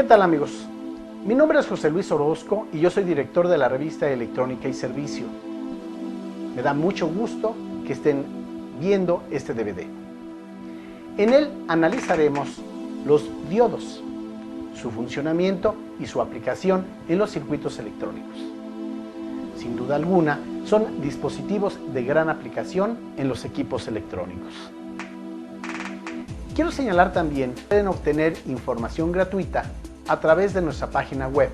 tal, amigos? Mi nombre es José Luis Orozco y yo soy director de la revista Electrónica y Servicio. Me da mucho gusto que estén viendo este DVD. En él analizaremos los diodos, su funcionamiento y su aplicación en los circuitos electrónicos. Sin duda alguna, son dispositivos de gran aplicación en los equipos electrónicos. Quiero señalar también que pueden obtener información gratuita a través de nuestra página web,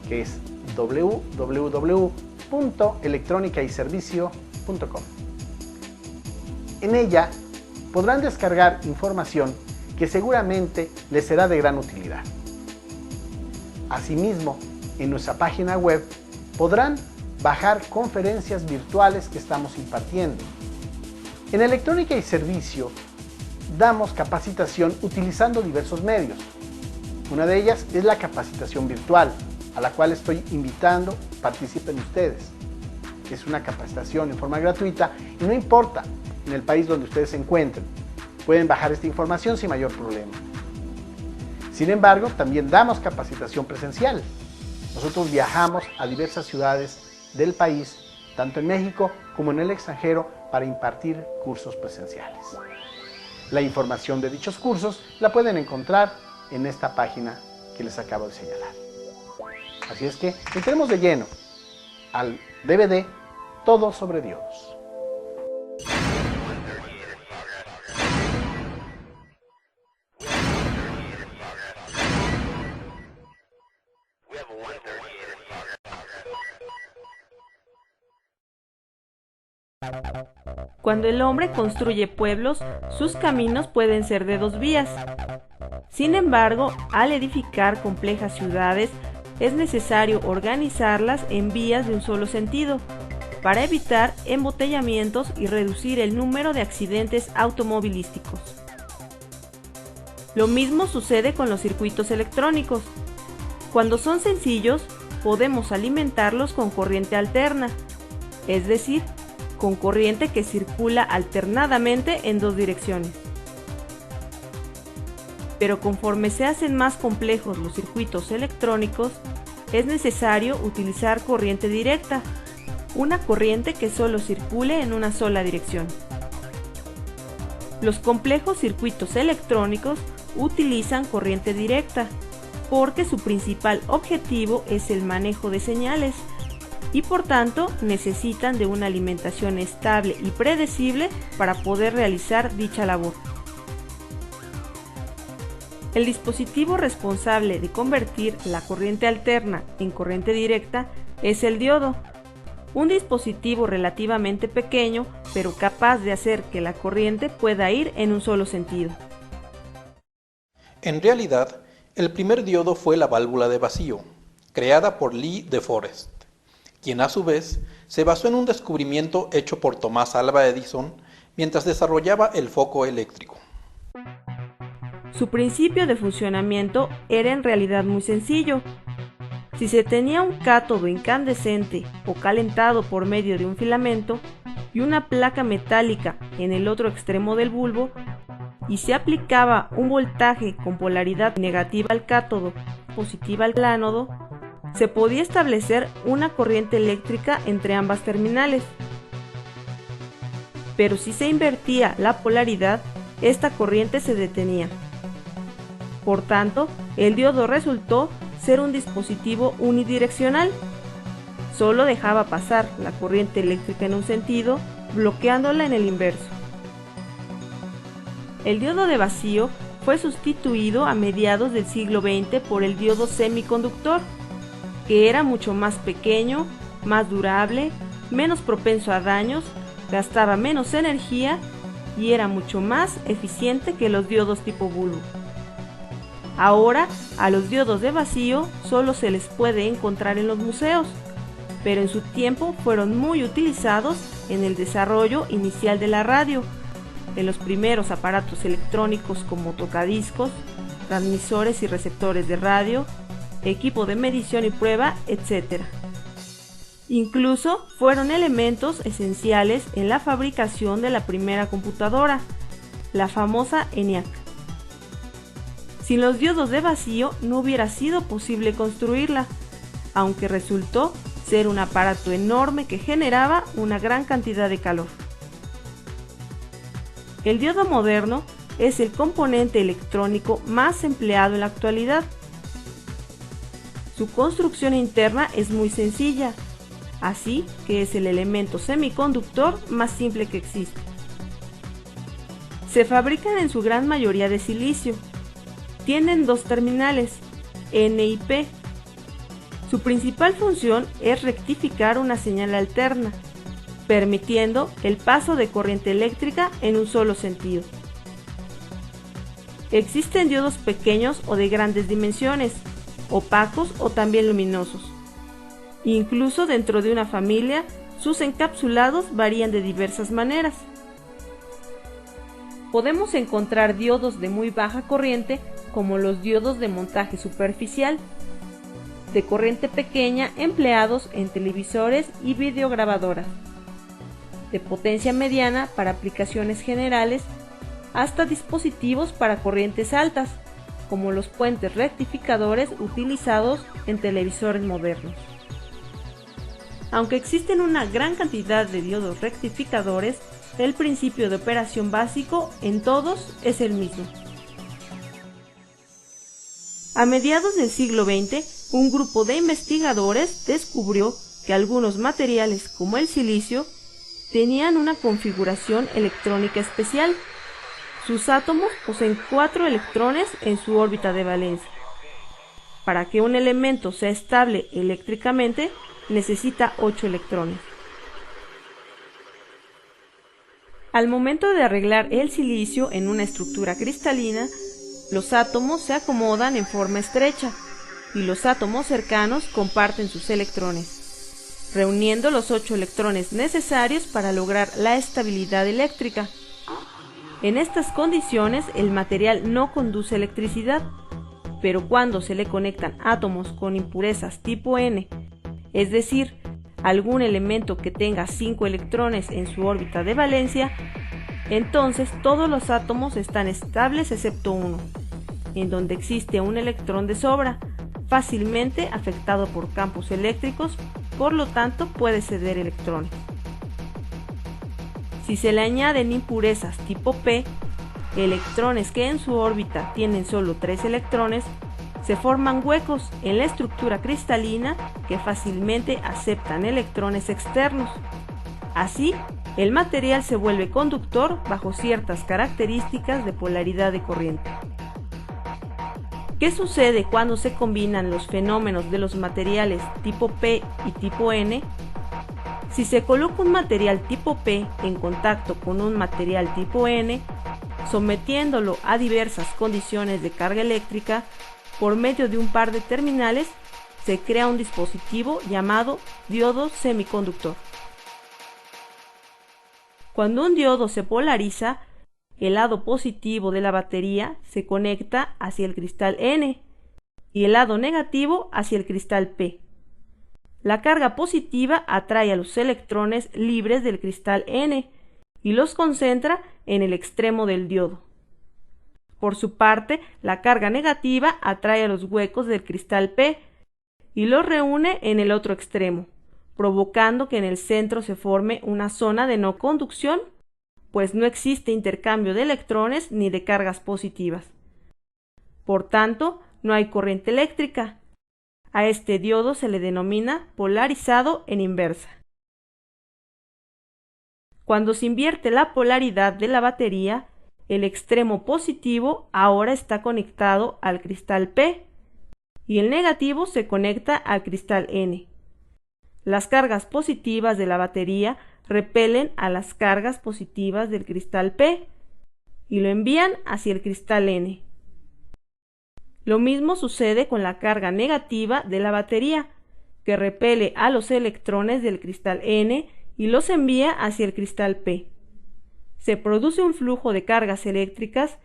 que es www.electronicayservicio.com. En ella podrán descargar información que seguramente les será de gran utilidad. Asimismo, en nuestra página web podrán bajar conferencias virtuales que estamos impartiendo. En Electrónica y Servicio damos capacitación utilizando diversos medios. Una de ellas es la capacitación virtual, a la cual estoy invitando participen ustedes. Es una capacitación en forma gratuita y no importa en el país donde ustedes se encuentren. Pueden bajar esta información sin mayor problema. Sin embargo, también damos capacitación presencial. Nosotros viajamos a diversas ciudades del país, tanto en México como en el extranjero, para impartir cursos presenciales. La información de dichos cursos la pueden encontrar en esta página que les acabo de señalar. Así es que entremos de lleno al DVD Todo sobre diodos. Cuando el hombre construye pueblos, sus caminos pueden ser de dos vías. Sin embargo, al edificar complejas ciudades, es necesario organizarlas en vías de un solo sentido, para evitar embotellamientos y reducir el número de accidentes automovilísticos. Lo mismo sucede con los circuitos electrónicos. Cuando son sencillos, podemos alimentarlos con corriente alterna, es decir, con corriente que circula alternadamente en dos direcciones. Pero conforme se hacen más complejos los circuitos electrónicos, es necesario utilizar corriente directa, una corriente que solo circule en una sola dirección. Los complejos circuitos electrónicos utilizan corriente directa, porque su principal objetivo es el manejo de señales, y por tanto necesitan de una alimentación estable y predecible para poder realizar dicha labor. El dispositivo responsable de convertir la corriente alterna en corriente directa es el diodo, un dispositivo relativamente pequeño, pero capaz de hacer que la corriente pueda ir en un solo sentido. En realidad, el primer diodo fue la válvula de vacío, creada por Lee de Forest, quien a su vez se basó en un descubrimiento hecho por Thomas Alva Edison mientras desarrollaba el foco eléctrico. Su principio de funcionamiento era en realidad muy sencillo. Si se tenía un cátodo incandescente o calentado por medio de un filamento y una placa metálica en el otro extremo del bulbo, y se aplicaba un voltaje con polaridad negativa al cátodo, positiva al ánodo, se podía establecer una corriente eléctrica entre ambas terminales. Pero si se invertía la polaridad, esta corriente se detenía. Por tanto, el diodo resultó ser un dispositivo unidireccional. Solo dejaba pasar la corriente eléctrica en un sentido, bloqueándola en el inverso. El diodo de vacío fue sustituido a mediados del siglo XX por el diodo semiconductor, que era mucho más pequeño, más durable, menos propenso a daños, gastaba menos energía y era mucho más eficiente que los diodos tipo bulbo. Ahora, a los diodos de vacío solo se les puede encontrar en los museos, pero en su tiempo fueron muy utilizados en el desarrollo inicial de la radio, en los primeros aparatos electrónicos como tocadiscos, transmisores y receptores de radio, equipo de medición y prueba, etc. Incluso fueron elementos esenciales en la fabricación de la primera computadora, la famosa ENIAC. Sin los diodos de vacío no hubiera sido posible construirla, aunque resultó ser un aparato enorme que generaba una gran cantidad de calor. El diodo moderno es el componente electrónico más empleado en la actualidad. Su construcción interna es muy sencilla, así que es el elemento semiconductor más simple que existe. Se fabrican en su gran mayoría de silicio. Tienen dos terminales, N y P. Su principal función es rectificar una señal alterna, permitiendo el paso de corriente eléctrica en un solo sentido. Existen diodos pequeños o de grandes dimensiones, opacos o también luminosos. Incluso dentro de una familia, sus encapsulados varían de diversas maneras. Podemos encontrar diodos de muy baja corriente, como los diodos de montaje superficial, de corriente pequeña empleados en televisores y videograbadoras, de potencia mediana para aplicaciones generales, hasta dispositivos para corrientes altas, como los puentes rectificadores utilizados en televisores modernos. Aunque existen una gran cantidad de diodos rectificadores, el principio de operación básico en todos es el mismo. A mediados del siglo XX, un grupo de investigadores descubrió que algunos materiales, como el silicio, tenían una configuración electrónica especial. Sus átomos poseen 4 electrones en su órbita de valencia. Para que un elemento sea estable eléctricamente, necesita 8 electrones. Al momento de arreglar el silicio en una estructura cristalina, los átomos se acomodan en forma estrecha y los átomos cercanos comparten sus electrones, reuniendo los 8 electrones necesarios para lograr la estabilidad eléctrica. En estas condiciones, el material no conduce electricidad, pero cuando se le conectan átomos con impurezas tipo N, es decir, algún elemento que tenga 5 electrones en su órbita de valencia, entonces todos los átomos están estables excepto uno, en donde existe un electrón de sobra, fácilmente afectado por campos eléctricos, por lo tanto puede ceder electrones. Si se le añaden impurezas tipo P, electrones que en su órbita tienen solo 3 electrones, se forman huecos en la estructura cristalina que fácilmente aceptan electrones externos. Así, el material se vuelve conductor bajo ciertas características de polaridad de corriente. ¿Qué sucede cuando se combinan los fenómenos de los materiales tipo P y tipo N? Si se coloca un material tipo P en contacto con un material tipo N, sometiéndolo a diversas condiciones de carga eléctrica, por medio de un par de terminales, se crea un dispositivo llamado diodo semiconductor. Cuando un diodo se polariza, el lado positivo de la batería se conecta hacia el cristal N y el lado negativo hacia el cristal P. La carga positiva atrae a los electrones libres del cristal N y los concentra en el extremo del diodo. Por su parte, la carga negativa atrae a los huecos del cristal P y los reúne en el otro extremo, provocando que en el centro se forme una zona de no conducción, pues no existe intercambio de electrones ni de cargas positivas. Por tanto, no hay corriente eléctrica. A este diodo se le denomina polarizado en inversa. Cuando se invierte la polaridad de la batería, el extremo positivo ahora está conectado al cristal P y el negativo se conecta al cristal N. Las cargas positivas de la batería repelen a las cargas positivas del cristal P y lo envían hacia el cristal N. Lo mismo sucede con la carga negativa de la batería, que repele a los electrones del cristal N y los envía hacia el cristal P. Se produce un flujo de cargas eléctricas,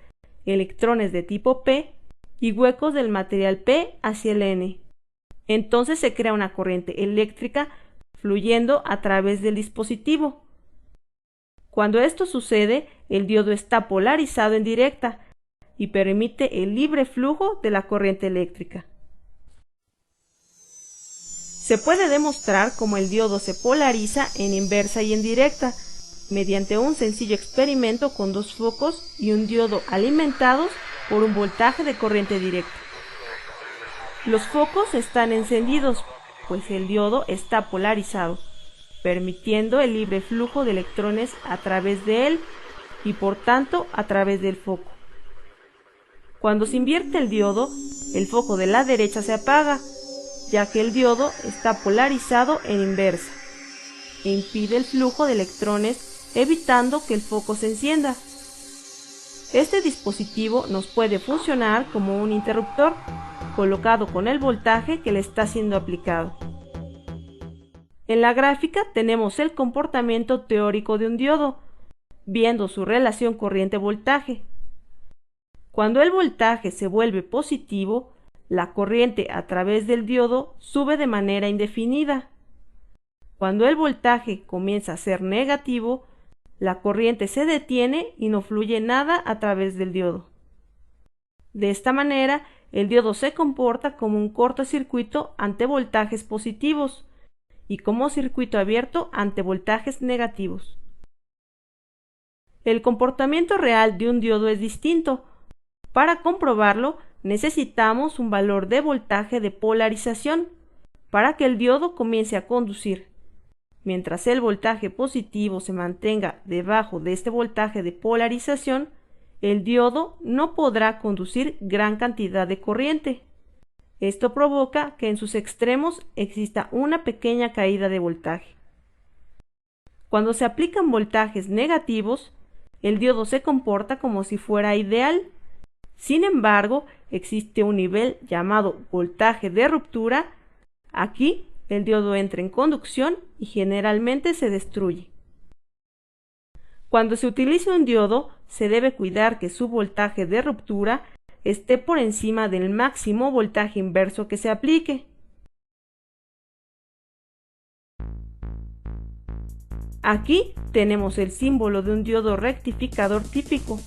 electrones de tipo P y huecos del material P hacia el N. Entonces se crea una corriente eléctrica fluyendo a través del dispositivo. Cuando esto sucede, el diodo está polarizado en directa y permite el libre flujo de la corriente eléctrica. Se puede demostrar cómo el diodo se polariza en inversa y en directa, mediante un sencillo experimento con dos focos y un diodo alimentados por un voltaje de corriente directa. Los focos están encendidos, pues el diodo está polarizado, permitiendo el libre flujo de electrones a través de él y por tanto a través del foco. Cuando se invierte el diodo, el foco de la derecha se apaga, ya que el diodo está polarizado en inversa e impide el flujo de electrones, evitando que el foco se encienda. Este dispositivo nos puede funcionar como un interruptor, colocado con el voltaje que le está siendo aplicado. En la gráfica tenemos el comportamiento teórico de un diodo, viendo su relación corriente-voltaje. Cuando el voltaje se vuelve positivo, la corriente a través del diodo sube de manera indefinida. Cuando el voltaje comienza a ser negativo, la corriente se detiene y no fluye nada a través del diodo. De esta manera, el diodo se comporta como un cortocircuito ante voltajes positivos y como circuito abierto ante voltajes negativos. El comportamiento real de un diodo es distinto. Para comprobarlo, necesitamos un valor de voltaje de polarización para que el diodo comience a conducir. Mientras el voltaje positivo se mantenga debajo de este voltaje de polarización, el diodo no podrá conducir gran cantidad de corriente. Esto provoca que en sus extremos exista una pequeña caída de voltaje. Cuando se aplican voltajes negativos, el diodo se comporta como si fuera ideal. Sin embargo, existe un nivel llamado voltaje de ruptura. Aquí, el diodo entra en conducción y generalmente se destruye. Cuando se utiliza un diodo, se debe cuidar que su voltaje de ruptura esté por encima del máximo voltaje inverso que se aplique. Aquí tenemos el símbolo de un diodo rectificador típico.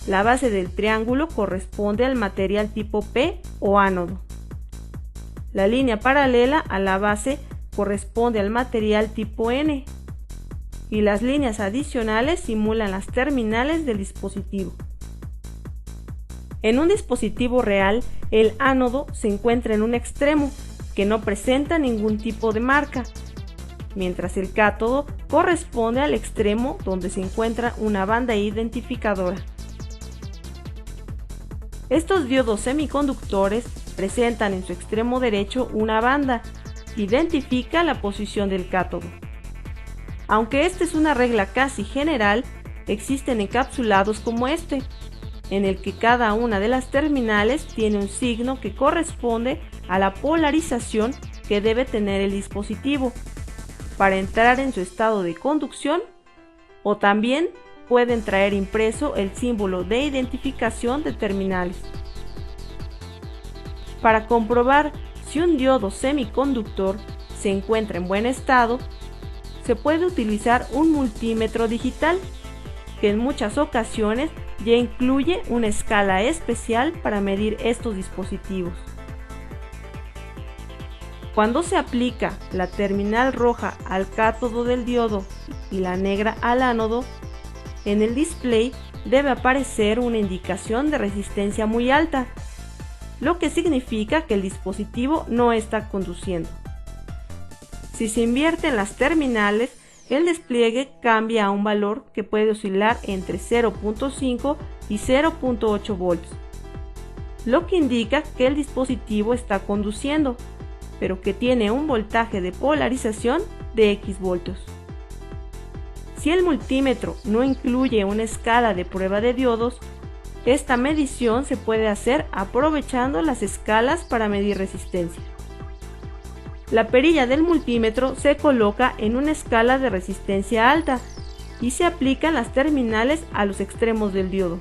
La base del triángulo corresponde al material tipo P o ánodo. La línea paralela a la base corresponde al material tipo N y las líneas adicionales simulan las terminales del dispositivo. En un dispositivo real, el ánodo se encuentra en un extremo que no presenta ningún tipo de marca, mientras el cátodo corresponde al extremo donde se encuentra una banda identificadora. Estos diodos semiconductores presentan en su extremo derecho una banda que identifica la posición del cátodo. Aunque esta es una regla casi general, existen encapsulados como este, en el que cada una de las terminales tiene un signo que corresponde a la polarización que debe tener el dispositivo para entrar en su estado de conducción, o también pueden traer impreso el símbolo de identificación de terminales. Para comprobar si un diodo semiconductor se encuentra en buen estado, se puede utilizar un multímetro digital, que en muchas ocasiones ya incluye una escala especial para medir estos dispositivos. Cuando se aplica la terminal roja al cátodo del diodo y la negra al ánodo, en el display debe aparecer una indicación de resistencia muy alta, lo que significa que el dispositivo no está conduciendo. Si se invierten las terminales, el despliegue cambia a un valor que puede oscilar entre 0.5 y 0.8 volts, lo que indica que el dispositivo está conduciendo, pero que tiene un voltaje de polarización de X voltios. Si el multímetro no incluye una escala de prueba de diodos, esta medición se puede hacer aprovechando las escalas para medir resistencia. La perilla del multímetro se coloca en una escala de resistencia alta y se aplican las terminales a los extremos del diodo.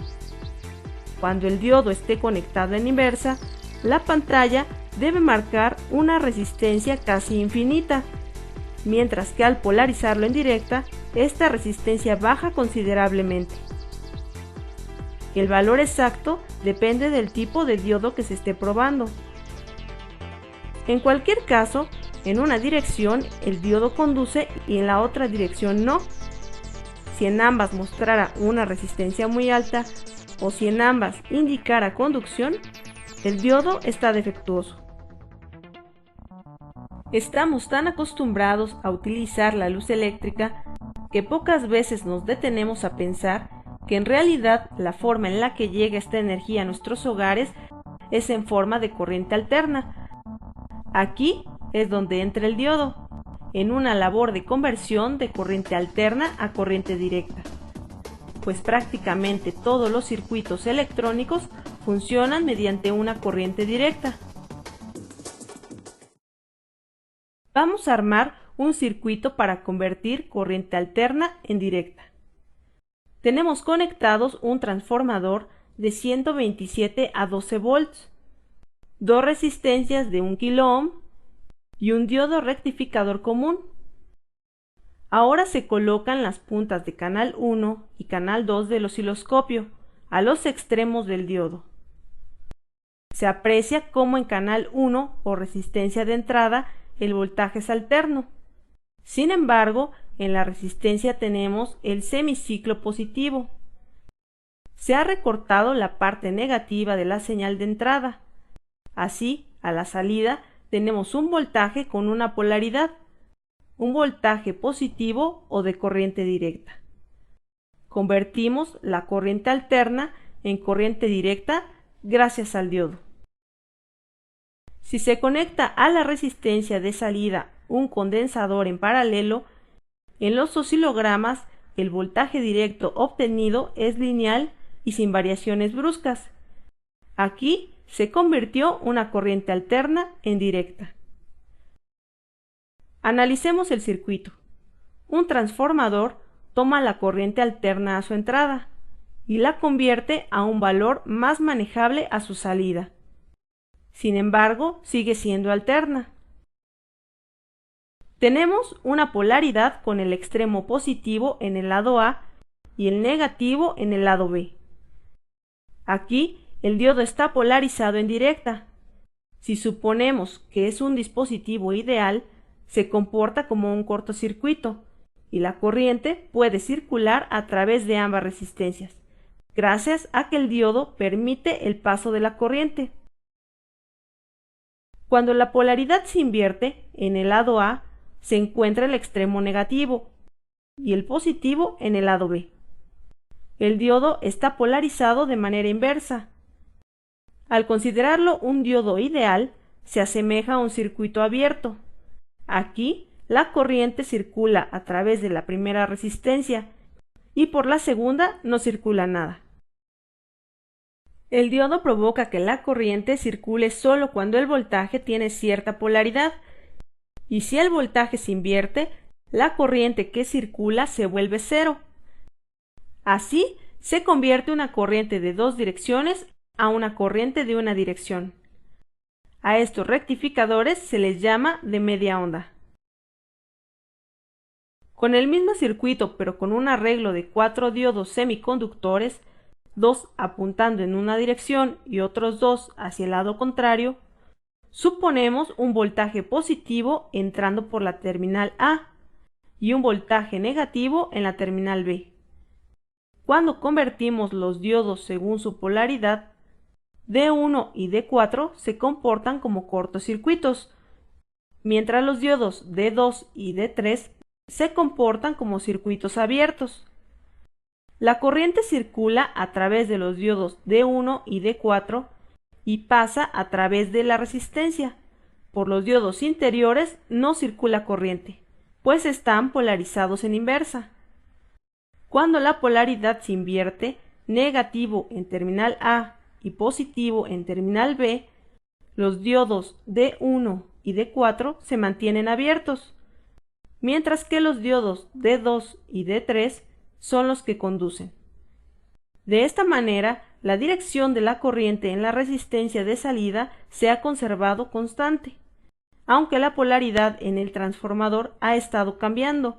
Cuando el diodo esté conectado en inversa, la pantalla debe marcar una resistencia casi infinita, mientras que al polarizarlo en directa, esta resistencia baja considerablemente. El valor exacto depende del tipo de diodo que se esté probando. En cualquier caso, en una dirección el diodo conduce y en la otra dirección no. Si en ambas mostrara una resistencia muy alta o si en ambas indicara conducción, el diodo está defectuoso. Estamos tan acostumbrados a utilizar la luz eléctrica que pocas veces nos detenemos a pensar que en realidad la forma en la que llega esta energía a nuestros hogares es en forma de corriente alterna. Aquí es donde entra el diodo, en una labor de conversión de corriente alterna a corriente directa, pues prácticamente todos los circuitos electrónicos funcionan mediante una corriente directa. Vamos a armar un circuito para convertir corriente alterna en directa. Tenemos conectados un transformador de 127 a 12 volts, dos resistencias de 1 kΩ y un diodo rectificador común. Ahora se colocan las puntas de canal 1 y canal 2 del osciloscopio a los extremos del diodo. Se aprecia cómo en canal 1 o resistencia de entrada el voltaje es alterno. Sin embargo, en la resistencia tenemos el semiciclo positivo. Se ha recortado la parte negativa de la señal de entrada. Así, a la salida tenemos un voltaje con una polaridad, un voltaje positivo o de corriente directa. Convertimos la corriente alterna en corriente directa gracias al diodo. Si se conecta a la resistencia de salida un condensador en paralelo, en los oscilogramas el voltaje directo obtenido es lineal y sin variaciones bruscas. Aquí se convirtió una corriente alterna en directa. Analicemos el circuito. Un transformador toma la corriente alterna a su entrada y la convierte a un valor más manejable a su salida. Sin embargo, sigue siendo alterna. Tenemos una polaridad con el extremo positivo en el lado A y el negativo en el lado B. Aquí el diodo está polarizado en directa. Si suponemos que es un dispositivo ideal, se comporta como un cortocircuito y la corriente puede circular a través de ambas resistencias, gracias a que el diodo permite el paso de la corriente. Cuando la polaridad se invierte, en el lado A se encuentra el extremo negativo y el positivo en el lado B. El diodo está polarizado de manera inversa. Al considerarlo un diodo ideal, se asemeja a un circuito abierto. Aquí, la corriente circula a través de la primera resistencia y por la segunda no circula nada. El diodo provoca que la corriente circule solo cuando el voltaje tiene cierta polaridad, y si el voltaje se invierte, la corriente que circula se vuelve cero. Así, se convierte una corriente de dos direcciones a una corriente de una dirección. A estos rectificadores se les llama de media onda. Con el mismo circuito pero con un arreglo de 4 diodos semiconductores, 2 apuntando en una dirección y otros 2 hacia el lado contrario, suponemos un voltaje positivo entrando por la terminal A y un voltaje negativo en la terminal B. Cuando convertimos los diodos según su polaridad, D1 y D4 se comportan como cortocircuitos, mientras los diodos D2 y D3 se comportan como circuitos abiertos. La corriente circula a través de los diodos D1 y D4 y pasa a través de la resistencia. Por los diodos interiores no circula corriente, pues están polarizados en inversa. Cuando la polaridad se invierte, negativo en terminal A y positivo en terminal B, los diodos D1 y D4 se mantienen abiertos, mientras que los diodos D2 y D3 son los que conducen. De esta manera, la dirección de la corriente en la resistencia de salida se ha conservado constante, aunque la polaridad en el transformador ha estado cambiando.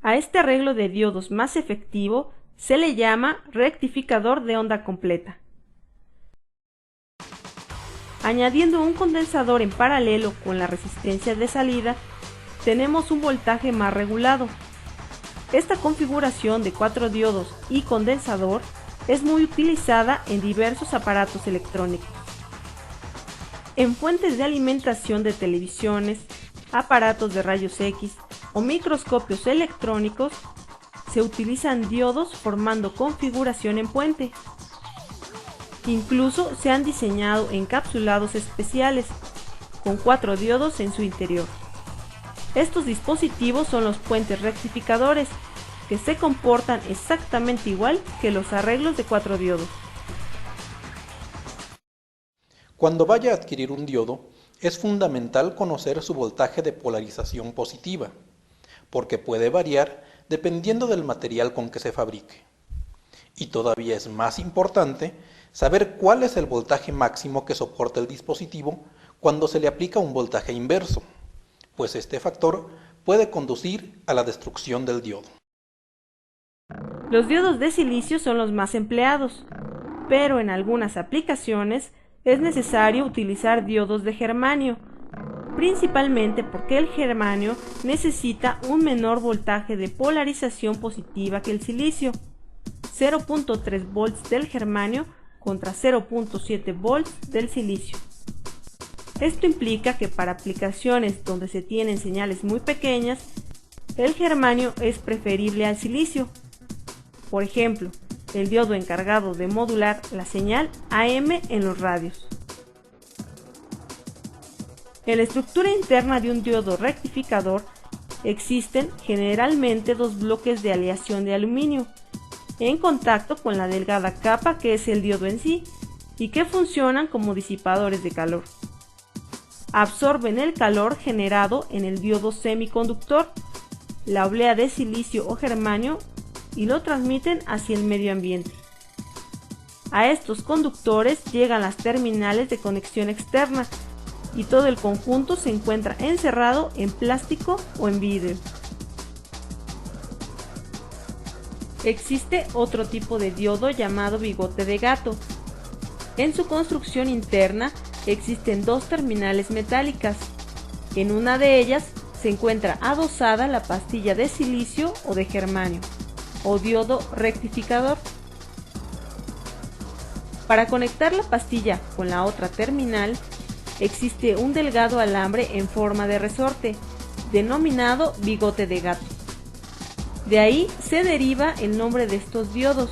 A este arreglo de diodos más efectivo Se le llama rectificador de onda completa. Añadiendo un condensador en paralelo con la resistencia de salida, tenemos un voltaje más regulado. Esta configuración de 4 diodos y condensador es muy utilizada en diversos aparatos electrónicos. En fuentes de alimentación de televisiones, aparatos de rayos X o microscopios electrónicos, se utilizan diodos formando configuración en puente. Incluso se han diseñado encapsulados especiales, con 4 diodos en su interior. Estos dispositivos son los puentes rectificadores, que se comportan exactamente igual que los arreglos de 4 diodos. Cuando vaya a adquirir un diodo, es fundamental conocer su voltaje de polarización positiva, porque puede variar dependiendo del material con que se fabrique. Y todavía es más importante saber cuál es el voltaje máximo que soporta el dispositivo cuando se le aplica un voltaje inverso, pues este factor puede conducir a la destrucción del diodo. Los diodos de silicio son los más empleados, pero en algunas aplicaciones es necesario utilizar diodos de germanio, principalmente porque el germanio necesita un menor voltaje de polarización positiva que el silicio, 0.3 volts del germanio contra 0.7 volts del silicio. Esto implica que para aplicaciones donde se tienen señales muy pequeñas, el germanio es preferible al silicio. Por ejemplo, el diodo encargado de modular la señal AM en los radios. En la estructura interna de un diodo rectificador existen generalmente 2 bloques de aleación de aluminio en contacto con la delgada capa que es el diodo en sí y que funcionan como disipadores de calor. Absorben el calor generado en el diodo semiconductor, la oblea de silicio o germanio, y lo transmiten hacia el medio ambiente. A estos conductores llegan las terminales de conexión externa y todo el conjunto se encuentra encerrado en plástico o en vidrio. Existe otro tipo de diodo llamado bigote de gato. En su construcción interna existen 2 terminales metálicas. En una de ellas se encuentra adosada la pastilla de silicio o de germanio, o diodo rectificador. Para conectar la pastilla con la otra terminal, existe un delgado alambre en forma de resorte, denominado bigote de gato. De ahí se deriva el nombre de estos diodos,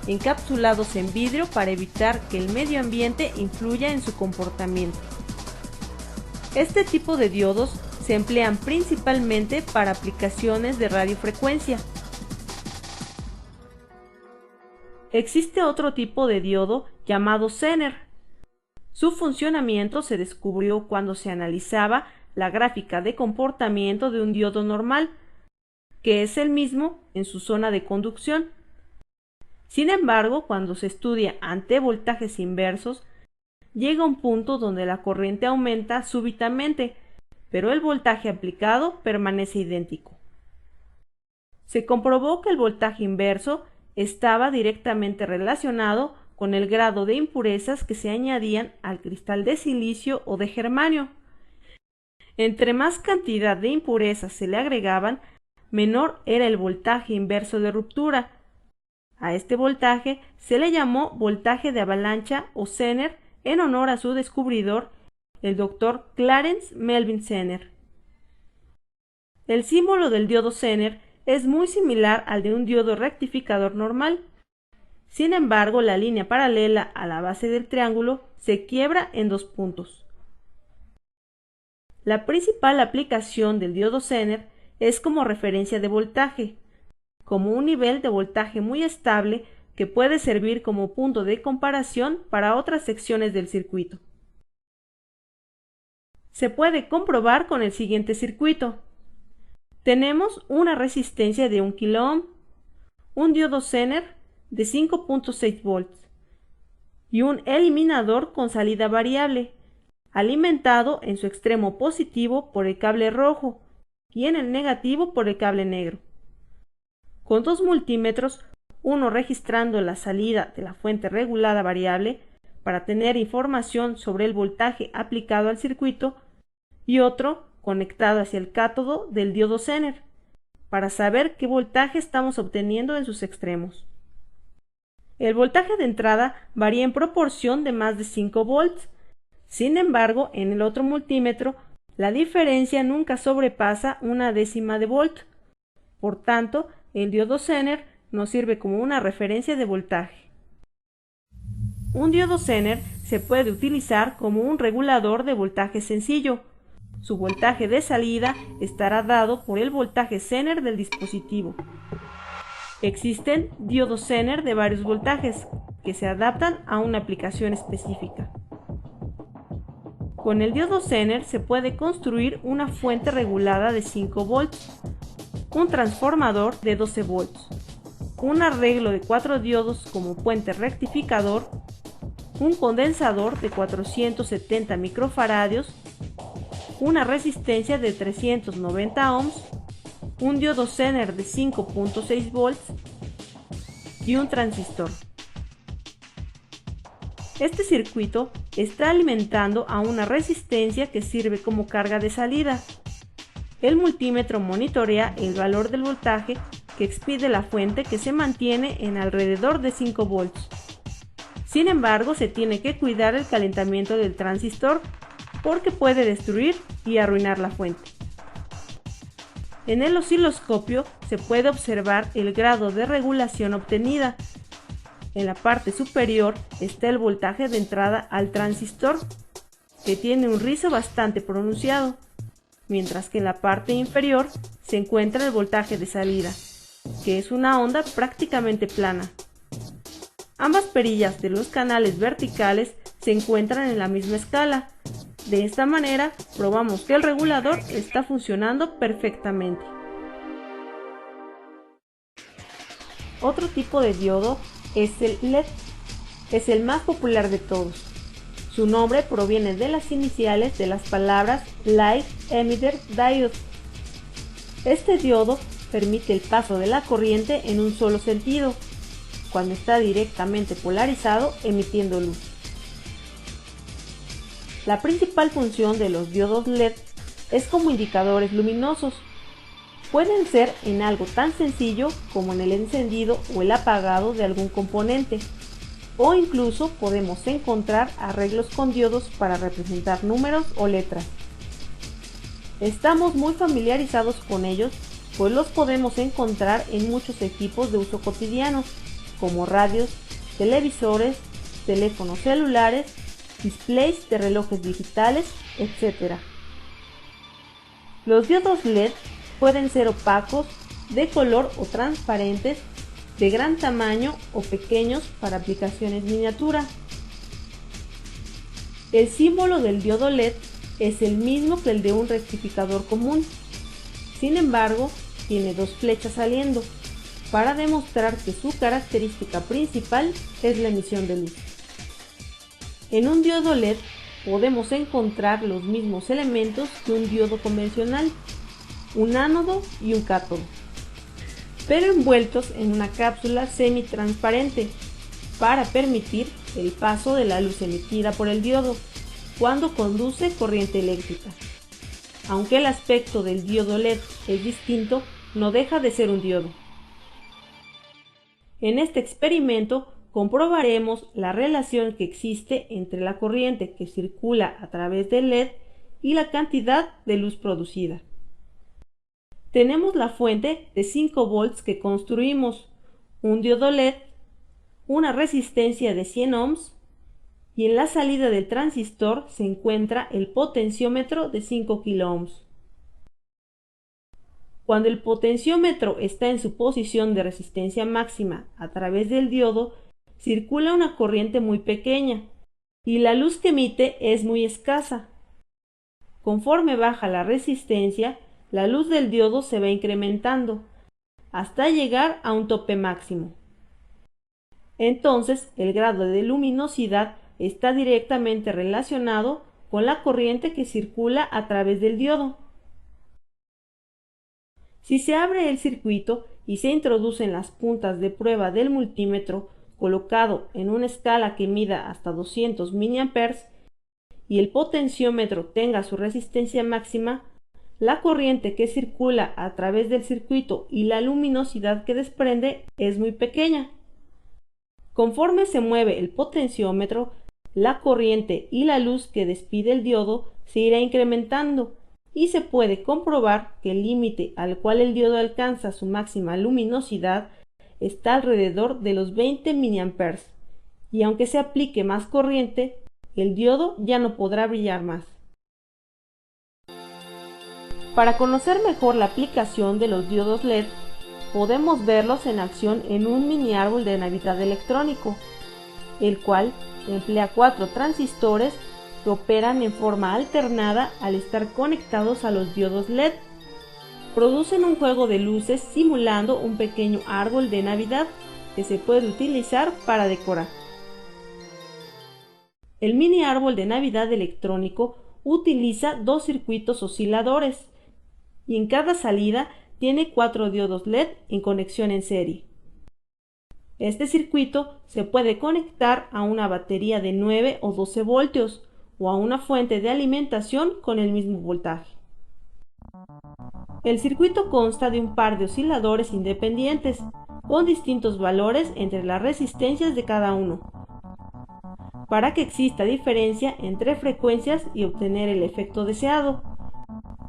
encapsulados en vidrio para evitar que el medio ambiente influya en su comportamiento. Este tipo de diodos se emplean principalmente para aplicaciones de radiofrecuencia. Existe otro tipo de diodo llamado Zener. Su funcionamiento se descubrió cuando se analizaba la gráfica de comportamiento de un diodo normal, que es el mismo en su zona de conducción. Sin embargo, cuando se estudia ante voltajes inversos, llega un punto donde la corriente aumenta súbitamente, pero el voltaje aplicado permanece idéntico. Se comprobó que el voltaje inverso estaba directamente relacionado con el grado de impurezas que se añadían al cristal de silicio o de germanio. Entre más cantidad de impurezas se le agregaban, menor era el voltaje inverso de ruptura. A este voltaje se le llamó voltaje de avalancha o Zener en honor a su descubridor, el Dr. Clarence Melvin Zener. El símbolo del diodo Zener es muy similar al de un diodo rectificador normal. Sin embargo, la línea paralela a la base del triángulo se quiebra en 2 puntos. La principal aplicación del diodo Zener es como referencia de voltaje, como un nivel de voltaje muy estable que puede servir como punto de comparación para otras secciones del circuito. Se puede comprobar con el siguiente circuito. Tenemos una resistencia de 1 kΩ, un diodo Zener de 5.6 volts y un eliminador con salida variable, alimentado en su extremo positivo por el cable rojo y en el negativo por el cable negro. Con 2 multímetros uno registrando la salida de la fuente regulada variable para tener información sobre el voltaje aplicado al circuito y otro conectado hacia el cátodo del diodo Zener para saber qué voltaje estamos obteniendo en sus extremos. El voltaje de entrada varía en proporción de más de 5 volts. Sin embargo, en el otro multímetro, la diferencia nunca sobrepasa una décima de volt. Por tanto, el diodo Zener nos sirve como una referencia de voltaje. Un diodo Zener se puede utilizar como un regulador de voltaje sencillo. Su voltaje de salida estará dado por el voltaje Zener del dispositivo. Existen diodos Zener de varios voltajes que se adaptan a una aplicación específica. Con el diodo Zener se puede construir una fuente regulada de 5 volts, un transformador de 12 volts, un arreglo de 4 diodos como puente rectificador, un condensador de 470 microfaradios, una resistencia de 390 ohms, un diodo Zener de 5.6 volts y un transistor. Este circuito está alimentando a una resistencia que sirve como carga de salida. El multímetro monitorea el valor del voltaje que expide la fuente, que se mantiene en alrededor de 5 volts. Sin embargo, se tiene que cuidar el calentamiento del transistor porque puede destruir y arruinar la fuente. En el osciloscopio se puede observar el grado de regulación obtenida. En la parte superior está el voltaje de entrada al transistor, que tiene un rizo bastante pronunciado, mientras que en la parte inferior se encuentra el voltaje de salida, que es una onda prácticamente plana. Ambas perillas de los canales verticales se encuentran en la misma escala. De esta manera probamos que el regulador está funcionando perfectamente. Otro tipo de diodo es el LED. Es el más popular de todos. Su nombre proviene de las iniciales de las palabras Light Emitter Diode. Este diodo permite el paso de la corriente en un solo sentido, cuando está directamente polarizado emitiendo luz. La principal función de los diodos LED es como indicadores luminosos. Pueden ser en algo tan sencillo como en el encendido o el apagado de algún componente, o incluso podemos encontrar arreglos con diodos para representar números o letras. Estamos muy familiarizados con ellos, pues los podemos encontrar en muchos equipos de uso cotidiano, como radios, televisores, teléfonos celulares, displays de relojes digitales, etc. Los diodos LED pueden ser opacos, de color o transparentes, de gran tamaño o pequeños para aplicaciones miniatura. El símbolo del diodo LED es el mismo que el de un rectificador común. Sin embargo, tiene dos flechas saliendo, para demostrar que su característica principal es la emisión de luz. En un diodo LED podemos encontrar los mismos elementos que un diodo convencional, un ánodo y un cátodo, pero envueltos en una cápsula semitransparente para permitir el paso de la luz emitida por el diodo cuando conduce corriente eléctrica. Aunque el aspecto del diodo LED es distinto, no deja de ser un diodo. En este experimento comprobaremos la relación que existe entre la corriente que circula a través del LED y la cantidad de luz producida. Tenemos la fuente de 5 volts que construimos, un diodo LED, una resistencia de 100 ohms y en la salida del transistor se encuentra el potenciómetro de 5 kiloohms. Cuando el potenciómetro está en su posición de resistencia máxima a través del diodo, circula una corriente muy pequeña y la luz que emite es muy escasa. Conforme baja la resistencia, la luz del diodo se va incrementando hasta llegar a un tope máximo. Entonces, el grado de luminosidad está directamente relacionado con la corriente que circula a través del diodo. Si se abre el circuito y se introduce en las puntas de prueba del multímetro colocado en una escala que mida hasta 200 mA y el potenciómetro tenga su resistencia máxima, la corriente que circula a través del circuito y la luminosidad que desprende es muy pequeña. Conforme se mueve el potenciómetro, la corriente y la luz que despide el diodo se irá incrementando y se puede comprobar que el límite al cual el diodo alcanza su máxima luminosidad está alrededor de los 20 mA, y aunque se aplique más corriente, el diodo ya no podrá brillar más. Para conocer mejor la aplicación de los diodos LED, podemos verlos en acción en un mini árbol de Navidad electrónico, el cual emplea 4 transistores que operan en forma alternada al estar conectados a los diodos LED. Producen un juego de luces simulando un pequeño árbol de Navidad que se puede utilizar para decorar. El mini árbol de Navidad electrónico utiliza 2 circuitos osciladores y en cada salida tiene 4 diodos LED en conexión en serie. Este circuito se puede conectar a una batería de 9 o 12 voltios o a una fuente de alimentación con el mismo voltaje. El circuito consta de un par de osciladores independientes con distintos valores entre las resistencias de cada uno, para que exista diferencia entre frecuencias y obtener el efecto deseado.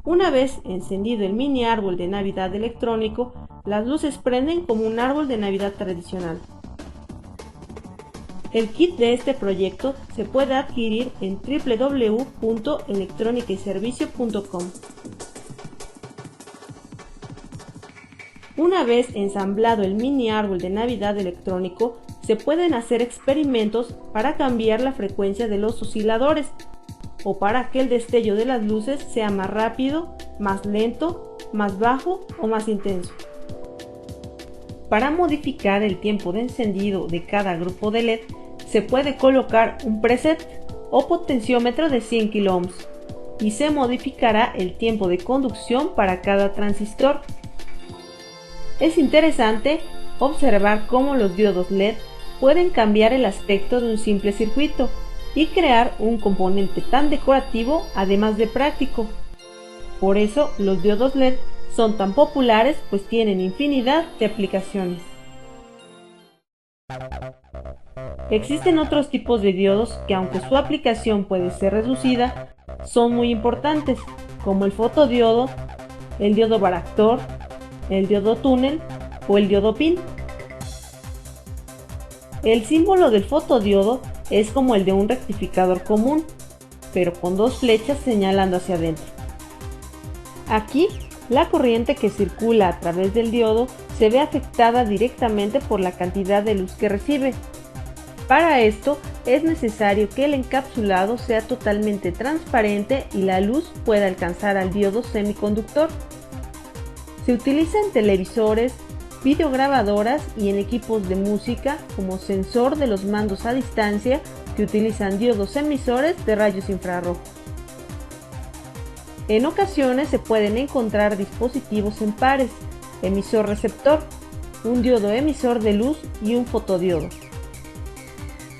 Una vez encendido el mini árbol de Navidad electrónico, las luces prenden como un árbol de Navidad tradicional. El kit de este proyecto se puede adquirir en www.electronicayservicio.com. Una vez ensamblado el mini árbol de Navidad electrónico, se pueden hacer experimentos para cambiar la frecuencia de los osciladores o para que el destello de las luces sea más rápido, más lento, más bajo o más intenso. Para modificar el tiempo de encendido de cada grupo de LED, se puede colocar un preset o potenciómetro de 100 kΩ y se modificará el tiempo de conducción para cada transistor. Es interesante observar cómo los diodos LED pueden cambiar el aspecto de un simple circuito y crear un componente tan decorativo además de práctico. Por eso los diodos LED son tan populares, pues tienen infinidad de aplicaciones. Existen otros tipos de diodos que, aunque su aplicación puede ser reducida, son muy importantes, como el fotodiodo, el diodo varactor, el diodo túnel o el diodo pin. El símbolo del fotodiodo es como el de un rectificador común, pero con 2 flechas señalando hacia adentro. Aquí, la corriente que circula a través del diodo se ve afectada directamente por la cantidad de luz que recibe. Para esto, es necesario que el encapsulado sea totalmente transparente y la luz pueda alcanzar al diodo semiconductor. Se utiliza en televisores, videograbadoras y en equipos de música como sensor de los mandos a distancia que utilizan diodos emisores de rayos infrarrojos. En ocasiones se pueden encontrar dispositivos en pares, emisor-receptor, un diodo emisor de luz y un fotodiodo.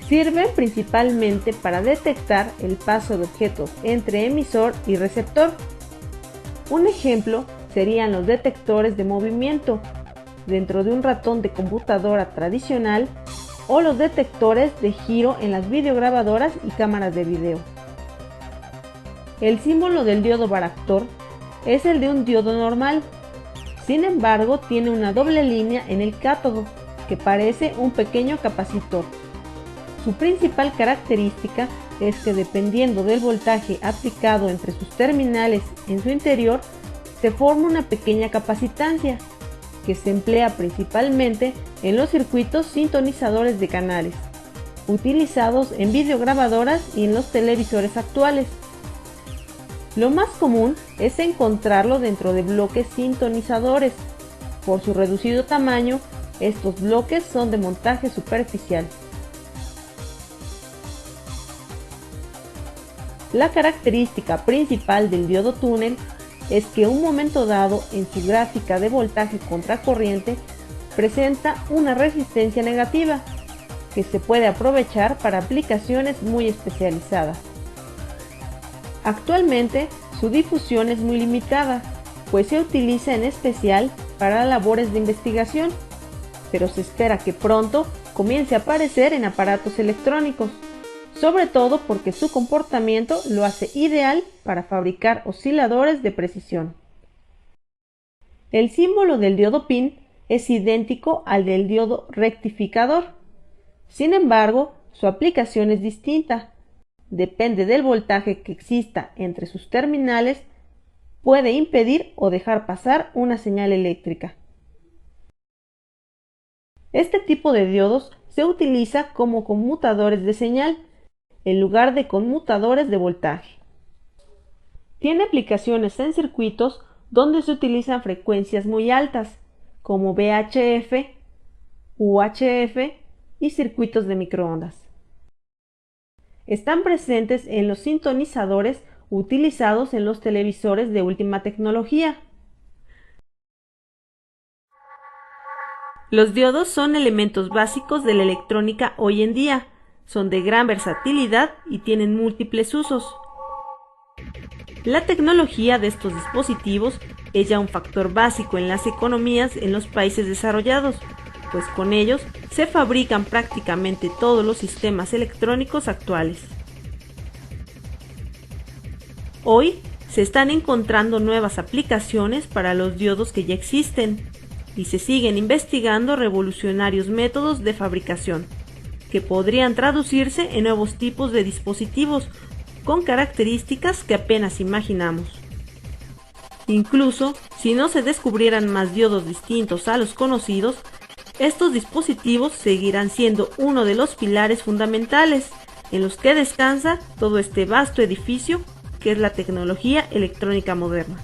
Sirven principalmente para detectar el paso de objetos entre emisor y receptor. Un ejemplo serían los detectores de movimiento dentro de un ratón de computadora tradicional o los detectores de giro en las videograbadoras y cámaras de video. El símbolo del diodo varactor es el de un diodo normal, sin embargo tiene una doble línea en el cátodo que parece un pequeño capacitor. Su principal característica es que dependiendo del voltaje aplicado entre sus terminales en su interior, se forma una pequeña capacitancia que se emplea principalmente en los circuitos sintonizadores de canales, utilizados en videograbadoras y en los televisores actuales. Lo más común es encontrarlo dentro de bloques sintonizadores. Por su reducido tamaño, estos bloques son de montaje superficial. La característica principal del diodo túnel es que un momento dado en su gráfica de voltaje contra corriente presenta una resistencia negativa que se puede aprovechar para aplicaciones muy especializadas. Actualmente su difusión es muy limitada, pues se utiliza en especial para labores de investigación, pero se espera que pronto comience a aparecer en aparatos electrónicos, sobre todo porque su comportamiento lo hace ideal para fabricar osciladores de precisión. El símbolo del diodo PIN es idéntico al del diodo rectificador. Sin embargo, su aplicación es distinta. Depende del voltaje que exista entre sus terminales, puede impedir o dejar pasar una señal eléctrica. Este tipo de diodos se utiliza como conmutadores de señal, en lugar de conmutadores de voltaje. Tiene aplicaciones en circuitos donde se utilizan frecuencias muy altas, como VHF, UHF y circuitos de microondas. Están presentes en los sintonizadores utilizados en los televisores de última tecnología. Los diodos son elementos básicos de la electrónica hoy en día. Son de gran versatilidad y tienen múltiples usos. La tecnología de estos dispositivos es ya un factor básico en las economías en los países desarrollados, pues con ellos se fabrican prácticamente todos los sistemas electrónicos actuales. Hoy se están encontrando nuevas aplicaciones para los diodos que ya existen y se siguen investigando revolucionarios métodos de fabricación que podrían traducirse en nuevos tipos de dispositivos con características que apenas imaginamos. Incluso si no se descubrieran más diodos distintos a los conocidos, estos dispositivos seguirán siendo uno de los pilares fundamentales en los que descansa todo este vasto edificio que es la tecnología electrónica moderna.